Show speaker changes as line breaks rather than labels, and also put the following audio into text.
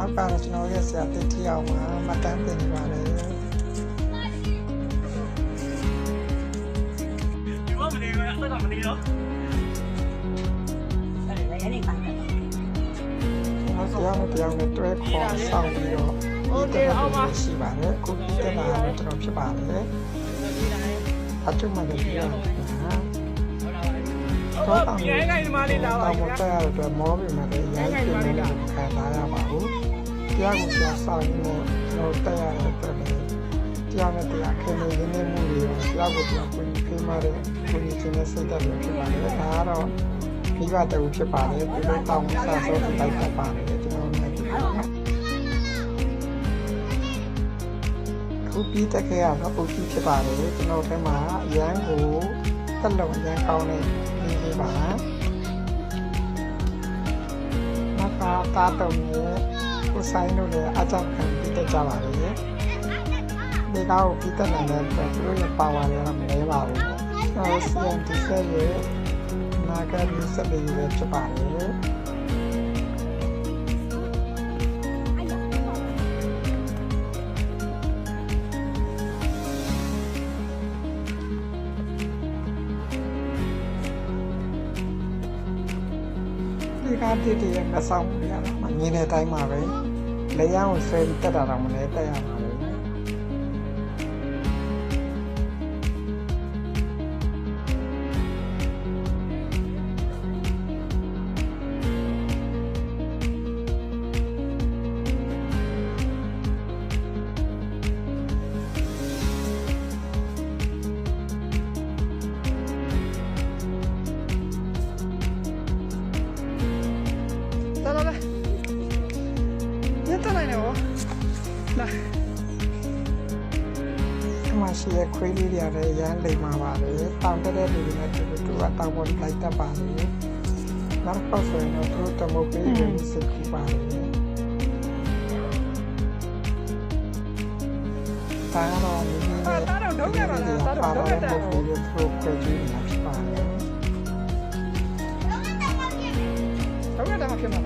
နောက်ကတော့ကျွန်တော်ရဲ့ဆရာတစ်ထီအောင်မှာမှတ်တမ်းတင်နေပါတယ်ကျွန်တော်ဆရာနဲ့တရားနဲ့တွဲခေါ်ဆောင်ပြီးတော့ဒီတော့ရှိပါတယ်ခုဒီတက်လာတော့ကျွန်တော်ဖြစ်ပါတယ်အထုမှလည်းပြောတော့တောင်းရဲကိုင်းဒီမှာလေးလာပါဗျာတော့တက်ရတော့မောပြီမှာလည်းရိုင်းပြနေတယ်ခံစားရပါဘူးတရားကိုဆရာဆောင်လို့ကျွန်တော်တက်ရတဲ့အတွက်တရားနဲ့တရားခင်နေရင်းနေမှုတွေတရားကိုတရားကိုဖိမတဲ့ကိုကြီးချင်းနဲ့စိတ်တက်လို့ဖြစ်ပါတယ်ဒါကတော့မိဘတူဖြစ်ပါတယ်ဒီလိုတောင်းစားဆိုပြီးတိုက်ပတ်ပါတယ်ကျွန်တော်လည်းခုပြီးတက်ခဲ့ရတော့ပုံကြီးဖြစ်ပါတယ်ကျွန်တော်ထဲမှာအရန်ကိုတက်လုံရန်ကောင်းတဲ့နေလေးပါမကတာတုံရဲ့ကိုဆိုင်တို့လည်းအကြောင်းခံပြီးတက်ကြပါလေဒီကောက်ပြီးတက်နိုင်တဲ့အတွက်သူတို့ရဲ့ပါဝါလည်းမလဲပါဘူးကျွန်တော်စီအန်တီဆက်ရဲ့နာကလူစက်လေးတွေဖြစ်ပါတယ်ဒီကတိတိရဲ့မဆောင်ဘူးရတာမြင်တဲ့အတိုင်းပါပဲလေယာဉ်ကိုဆွဲပြီးတက်တာတော့မလဲတက်ရမှာပဲ来，别再来了哦，来。မရှိရခွေးလေးတွေလည်းရမ်းလိမ်မာပါလေတောင်းတဲ့လူတွေနဲ့တူတူအတောင်းပေါ်လိုက်တတ်ပါလေနောက်တော့ဆိုရင်တော့တမုတ်ပေးရင်းစစ်ကူပါလေတာတော့မိမိနဲ့တာတော့ဒုက္ခပါလားတာတော့ဒုက္ခတယ်ဟုတ်ကဲ့ဟုတ်ကဲ့ကြည့်နေပါပါဒုက္ခတယ်မှာဖြစ်မှာ